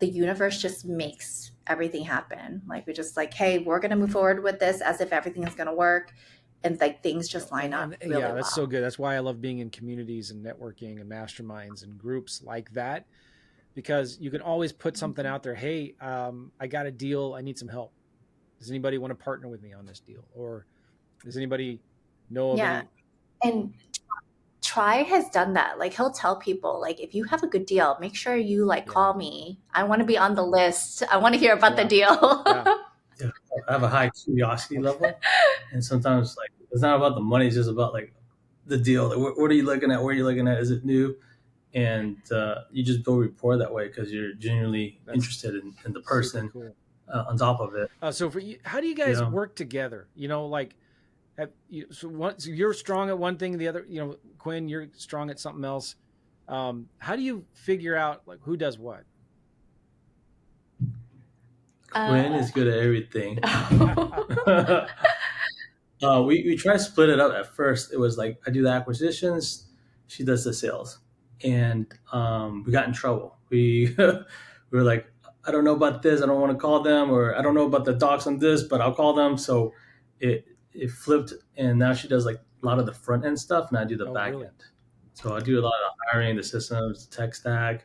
the universe just makes everything happen. Like we just like, hey, we're going to move forward with this as if everything is going to work. And like things just line up really yeah, that's well. so good. That's why I love being in communities and networking and masterminds and groups like that, because you can always put something out there. Hey, I got a deal. I need some help. Does anybody want to partner with me on this deal? Or does anybody know of any? And Tri has done that. Like he'll tell people, like, if you have a good deal, make sure you call me. I want to be on the list. I want to hear about the deal. Yeah, I have a high curiosity level, and sometimes like it's not about the money; it's just about like the deal. Like, what are you looking at? Where are you looking at? Is it new? And you just build rapport that way because you're genuinely interested in the person. Cool. On top of it. So for you, how do you guys work together? So you're strong at one thing, the other, Quinn, you're strong at something else. How do you figure out like who does what? Quinn is good at everything. We try to split it up. At first, it was like I do the acquisitions, she does the sales, and we got in trouble. We were like, I don't know about this. I don't want to call them, or I don't know about the docs on this, but I'll call them. So it flipped, and now she does like a lot of the front end stuff, and I do the back end. So I do a lot of the hiring, the systems, the tech stack,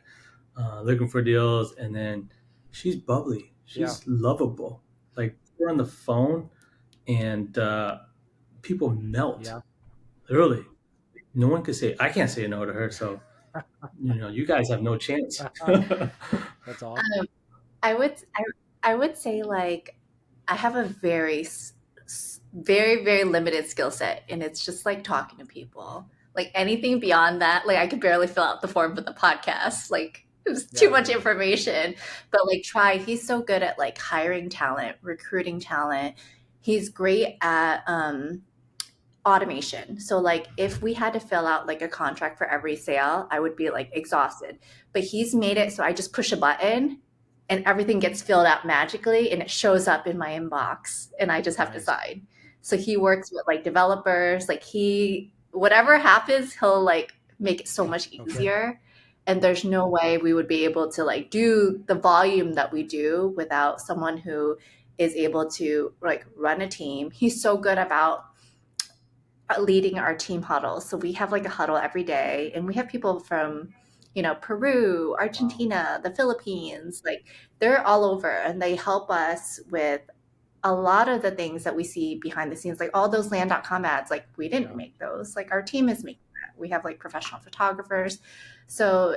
looking for deals, and then she's bubbly. She's lovable. Like we're on the phone, and people melt. Yeah. Literally, no one could say. I can't say no to her. So you guys have no chance. That's awesome. I would say like I have a very, very, very limited skill set, and it's just like talking to people. Like anything beyond that, like I could barely fill out the form for the podcast. Like it was too much information. But like he's so good at like hiring talent, recruiting talent. He's great at automation. So like if we had to fill out like a contract for every sale, I would be like exhausted. But he's made it so I just push a button and everything gets filled out magically and it shows up in my inbox and I just have to sign. So he works with like developers, like whatever happens, he'll like make it so much easier. And there's no way we would be able to like do the volume that we do without someone who is able to like run a team. He's so good about leading our team huddle. So we have like a huddle every day, and we have people from Peru, Argentina, the Philippines, like they're all over, and they help us with a lot of the things that we see behind the scenes, like all those land.com ads, like we didn't make those, like our team is making that. We have like professional photographers. So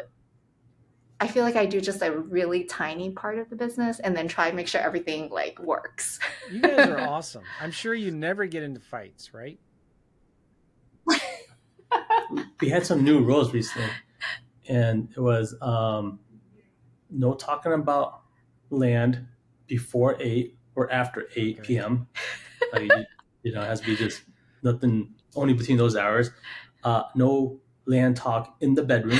I feel like I do just a really tiny part of the business and then try to make sure everything like works. You guys are awesome. I'm sure you never get into fights, right? We had some new rules recently, and it was no talking about land before 8 or after 8 p.m. Like, it has to be just nothing, only between those hours. No land talk in the bedroom.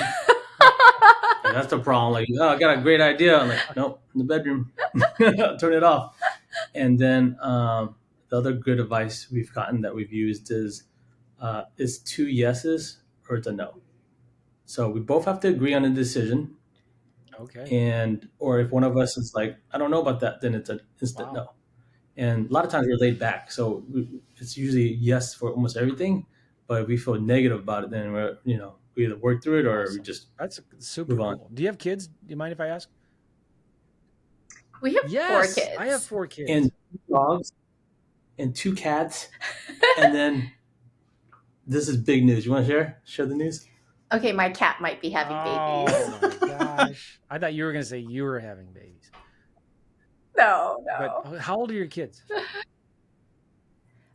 And that's the problem. Like, I got a great idea. I'm like, nope, in the bedroom. Turn it off. And then the other good advice we've gotten that we've used is 2 yeses or it's a no. So we both have to agree on a decision. Okay. Or if one of us is like, I don't know about that, then it's an instant no. And a lot of times we're laid back. So it's usually yes for almost everything, But if we feel negative about it, then we either work through it or we Awesome. just That's super move on. cool. Do you have kids? Do you mind if I ask? We have 4 Yes, I have kids. 4 kids. And 2 dogs and 2 cats, and then this is big news. You want to share the news? Okay, my cat might be having babies. Oh my gosh! I thought you were going to say you were having babies. No. But how old are your kids?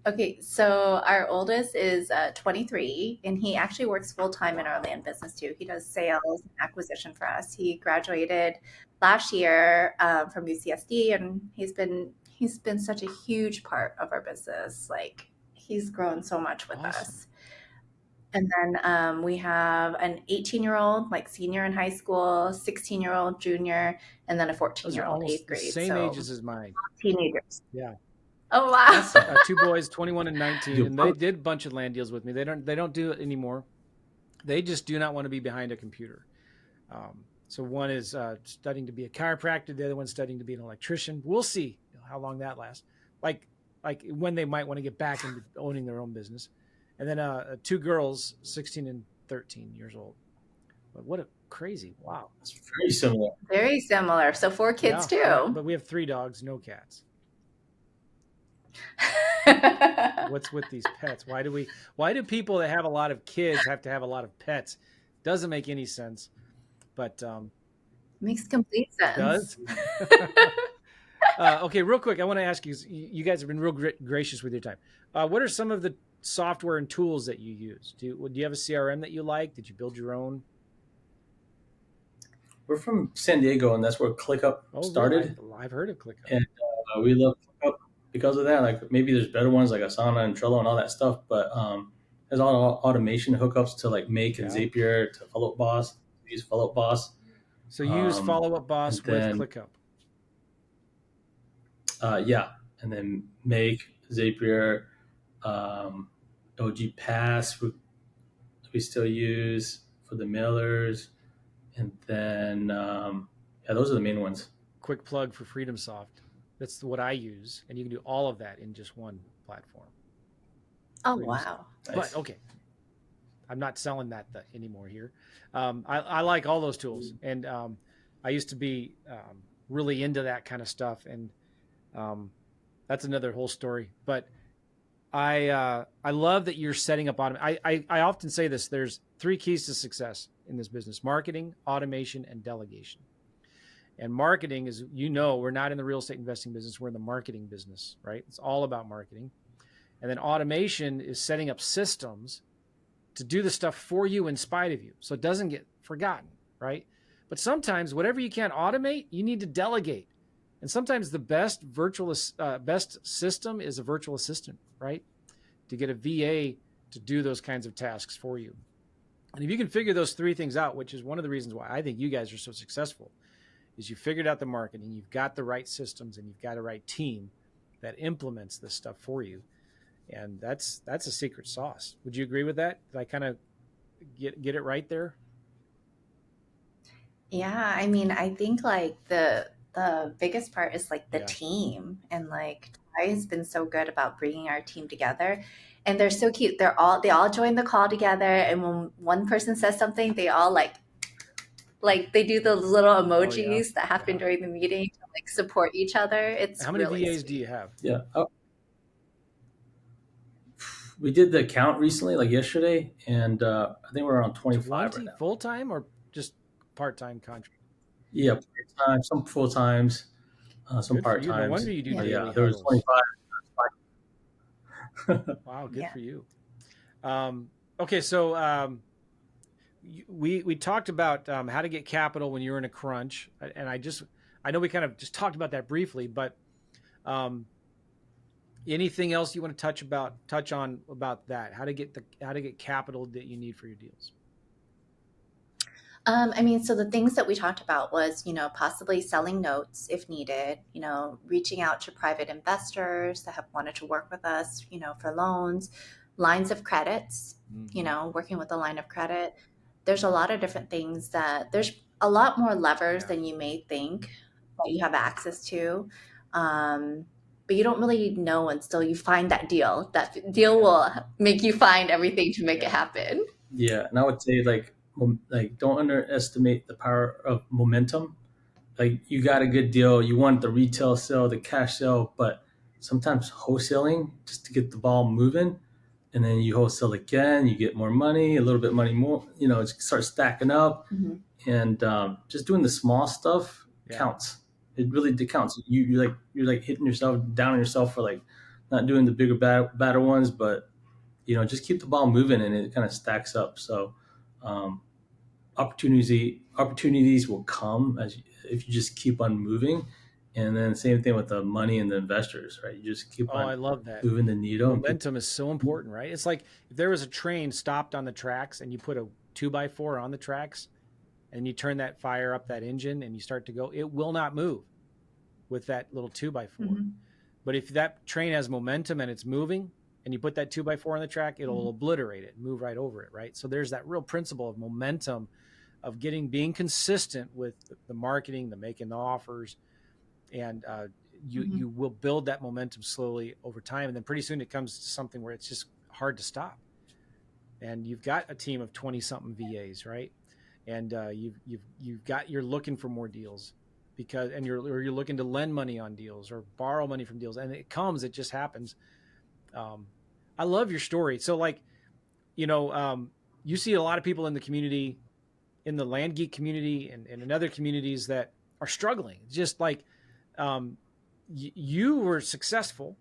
Okay, so our oldest is 23, and he actually works full time in our land business too. He does sales and acquisition for us. He graduated last year from UCSD, and he's been such a huge part of our business. Like, he's grown so much with Awesome. us. And then we have an 18-year-old, like senior in high school, 16-year-old junior, and then a Those are 14-year-old almost eighth the grade. same So ages as mine. teenagers. Yeah. Oh wow! 2 boys, 21 and 19, You and they did a bunch of land deals with me. They don't do it anymore. They just do not want to be behind a computer. So one is studying to be a chiropractor. The other one's studying to be an electrician. We'll see how long that lasts. Like when they might want to get back into owning their own business. And then 2 girls, 16 and 13 years old. But what a crazy, wow. It's very similar. Very similar. So 4 kids too. But we have 3 dogs, no cats. What's with these pets? Why do people that have a lot of kids have to have a lot of pets? Doesn't make any sense. But makes complete sense. Does? Okay, real quick, I want to ask you. You guys have been real gracious with your time. What are some of the software and tools that you use? Do you have a CRM that you like? Did you build your own? We're from San Diego, and that's where ClickUp started. Really? I've heard of ClickUp. And we love ClickUp because of that. Like, maybe there's better ones like Asana and Trello and all that stuff, but there's all automation hookups to like Make and Zapier, to Follow Up Boss. We use Follow Up Boss. So you use Follow Up Boss with ClickUp. Yeah, and then Make, Zapier, OG Pass we still use for the mailers, and then those are the main ones. Quick plug for FreedomSoft. That's what I use, and you can do all of that in just one platform. Oh wow! Nice. But okay, I'm not selling that anymore here. I like all those tools, and I used to be really into that kind of stuff, and that's another whole story. But I love that you're setting up I often say this: there's 3 keys to success in this business: marketing, automation, and delegation. And marketing is, we're not in the real estate investing business. We're in the marketing business, right? It's all about marketing. And then automation is setting up systems to do the stuff for you in spite of you, so it doesn't get forgotten, right? But sometimes whatever you can't automate, you need to delegate. And sometimes the best system is a virtual assistant, right? To get a VA to do those kinds of tasks for you. And if you can figure those 3 things out, which is one of the reasons why I think you guys are so successful, is you figured out the marketing, you've got the right systems, and you've got a right team that implements this stuff for you. And that's a secret sauce. Would you agree with that? Did I kind of get it right there? Yeah, I mean, I think like the biggest part is like the team, and like Tri has been so good about bringing our team together, and they're so cute. They all join the call together, and when one person says something, they all like they do those little emojis that happen during the meeting to like support each other. It's how many really VAs sweet. do you have? Yeah. We did the count recently, like yesterday, and I think we're around 25 right now. Full-time or just part-time contract? Yeah, part-time, some full-times, some part-times. No wonder you do daily huddles. There was 25. Wow, good for you. Okay, so we talked about how to get capital when you're in a crunch, and I know we kind of just talked about that briefly, but anything else you want to touch on about that? How to get capital that you need for your deals? I mean, so the things that we talked about was, possibly selling notes if needed, reaching out to private investors that have wanted to work with us, for loans, lines of credits, working with a line of credit. There's a lot of different things there's a lot more levers than you may think that you have access to. but you don't really know until you find that deal. That deal will make you find everything to make it happen. Yeah, and I would say like don't underestimate the power of momentum. Like you got a good deal, you want the retail sale, the cash sale, but sometimes wholesaling just to get the ball moving, and then you wholesale again, you get more money, a little bit money more, it starts stacking up, Mm-hmm. and just doing the small stuff counts. It really counts. You're like hitting yourself down on yourself for like not doing the bigger badder ones, but just keep the ball moving, and it kind of stacks up. So um, opportunities will come if you just keep on moving, and then same thing with the money and the investors, right? You just keep Oh, I on love that. moving the needle, and people. Momentum is so important, right? It's like if there was a train stopped on the tracks and you put a 2x4 on the tracks and you turn that fire up that engine and you start to go, it will not move with that little 2x4. Mm-hmm. But if that train has momentum and it's moving and you put that 2x4 on the track, it'll Mm-hmm. obliterate it, move right over it, right? So there's that real principle of momentum, of being consistent with the marketing, the making the offers, and Mm-hmm. you will build that momentum slowly over time, and then pretty soon it comes to something where it's just hard to stop. And you've got a team of 20 something VAs, right? And you're looking for more deals because, and you're looking to lend money on deals or borrow money from deals, and it just happens. Um, I love your story. So like, you know, you see a lot of people in the community, in the land geek community, and in other communities that are struggling. Just like um, you were successful.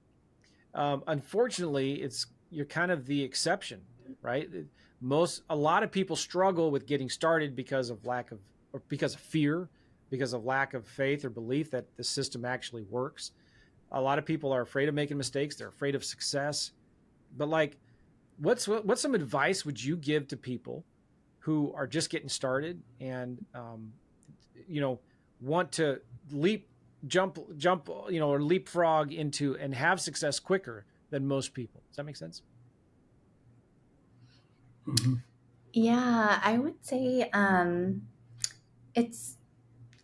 Unfortunately, you're kind of the exception, right? A lot of people struggle with getting started because of or because of fear, because of lack of faith or belief that the system actually works. A lot of people are afraid of making mistakes. They're afraid of success. But like, what's some advice would you give to people who are just getting started and you know want to leap jump or leapfrog into and have success quicker than most people? Does that make sense? Mhm. Yeah, I would say it's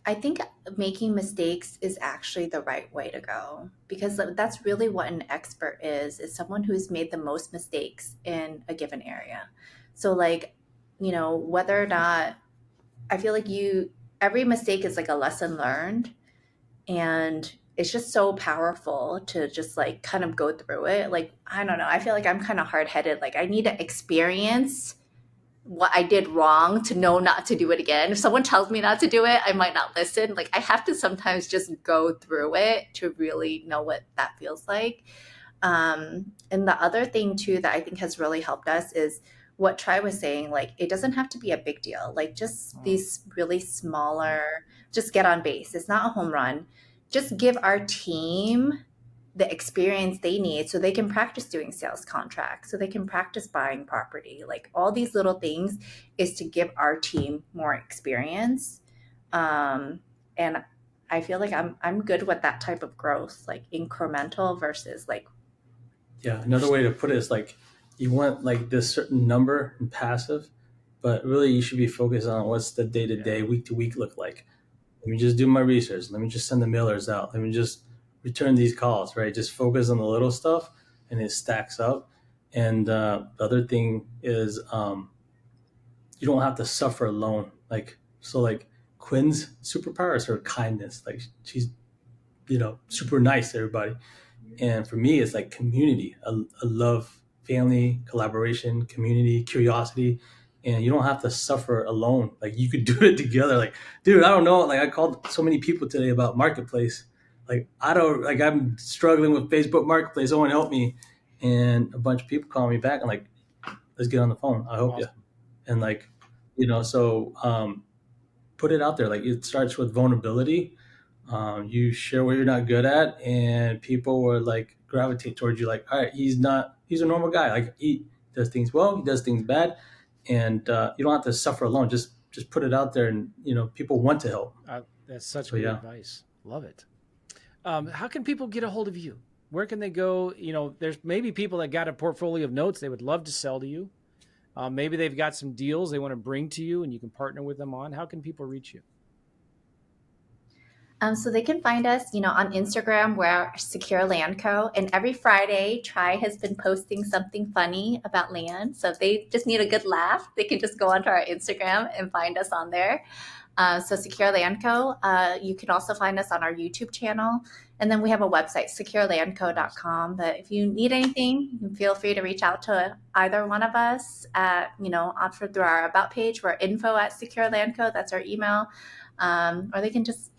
I think making mistakes is actually the right way to go because that's really what an expert is someone who's made the most mistakes in a given area. So like, whether or not I feel like every mistake is like a lesson learned, and it's just so powerful to just like kind of go through it. Like, I don't know, I feel like I'm kind of hard-headed. Like I need to experience what I did wrong to know not to do it again. If someone tells me not to do it, I might not listen. Like I have to sometimes just go through it to really know what that feels like. And the other thing too that I think has really helped us is what Tri was saying. Like it doesn't have to be a big deal. Like just these really smaller, just get on base. It's not a home run. Just give our team the experience they need so they can practice doing sales contracts, so they can practice buying property. Like all these little things is to give our team more experience. And I feel like I'm good with that type of growth, like incremental versus like. Yeah, another way to put it is like you want like this certain number in passive, but really you should be focused on what's the day to day, week to week look like. Let me just do my research. Let me just send the mailers out. Let me just return these calls, right? Just focus on the little stuff, and it stacks up. And the other thing is you don't have to suffer alone. Like Quinn's superpower is her kindness. Like she's super nice to everybody. And for me, it's like community. I love family, collaboration, community, curiosity. And you don't have to suffer alone. Like you could do it together. Like, dude, I don't know. Like I called so many people today about Marketplace. Like I'm struggling with Facebook Marketplace. Someone help me. And a bunch of people call me back and like, let's get on the phone. I help you. Awesome. And like, so put it out there. Like it starts with vulnerability. You share what you're not good at, and people will like gravitate towards you. Like, all right, he's a normal guy. Like he does things well, he does things bad, and you don't have to suffer alone. Just put it out there, and people want to help. That's such So good yeah. advice. Love it. How can people get a hold of you? Where can they go? There's maybe people that got a portfolio of notes they would love to sell to you. Maybe they've got some deals they want to bring to you and you can partner with them on. How can people reach you? So they can find us, on Instagram. We're Secure Land Co. And every Friday, Tri has been posting something funny about land. So if they just need a good laugh, they can just go onto our Instagram and find us on there. So Secure Land Co. You can also find us on our YouTube channel. And then we have a website, securelandco.com. But if you need anything, feel free to reach out to either one of us through our About page. We're info@securelandco. That's our email. Or they can just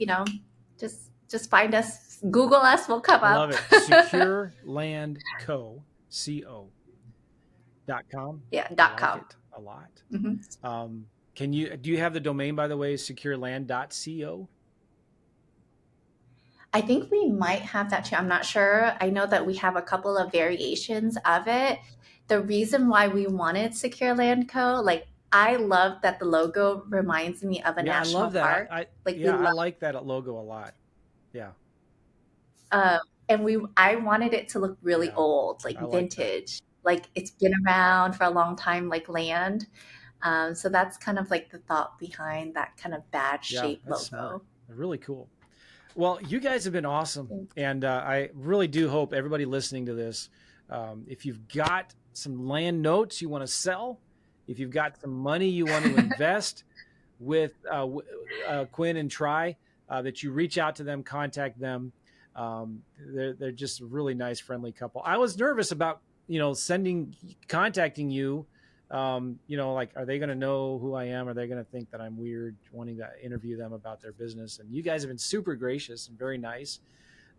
find us, Google us, we'll come I up. love it. securelandco.com. Yeah, I like .com. it a lot. Mm-hmm. Do you have the domain, by the way, secureland.co? I think we might have that too. I'm not sure. I know that we have a couple of variations of it. The reason why we wanted Secure Land Co., I love that the logo reminds me of a Yeah, I national love that. park. I We yeah, I love, like that logo a lot. Yeah, and I wanted it to look really yeah, old, like I like that. vintage, like it's been around for a long time, like land. So that's kind of like the thought behind that kind of badge Yeah, shaped that's smart. logo. Really cool. Well, you guys have been awesome, and I really do hope everybody listening to this, if you've got some land notes you want to sell, if you've got some money you want to invest with Quinn and Tri, that you reach out to them, contact them. They're just a really nice, friendly couple. I was nervous about contacting you. Like, are they going to know who I am? Are they going to think that I'm weird wanting to interview them about their business? And you guys have been super gracious and very nice.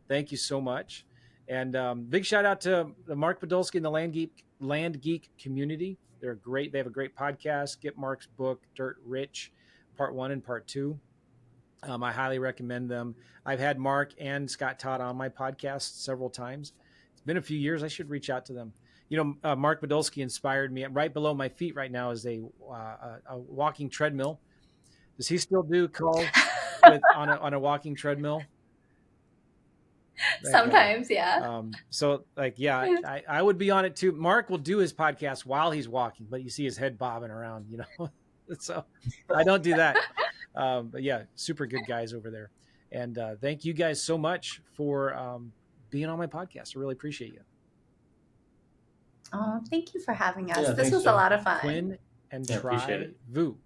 Thank you so much. And big shout out to Mark Podolsky and the Land Geek community. They're great. They have a great podcast. Get Mark's book, Dirt Rich, Part 1 and Part 2. I highly recommend them. I've had Mark and Scott Todd on my podcast several times. It's been a few years. I should reach out to them. Mark Podolsky inspired me. Right below my feet right now is a walking treadmill. Does he still do calls on a walking treadmill? Sometimes, yeah. I would be on it too. Mark will do his podcast while he's walking, but you see his head bobbing around, So I don't do that. But yeah, super good guys over there. And thank you guys so much for being on my podcast. I really appreciate you. Oh, thank you for having us. Yeah, This thanks, was Joe. a lot of fun. Quinn and appreciate Tri it. Vu.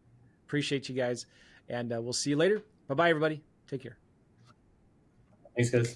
Appreciate you guys. And we'll see you later. Bye-bye, everybody. Take care. Thanks, guys.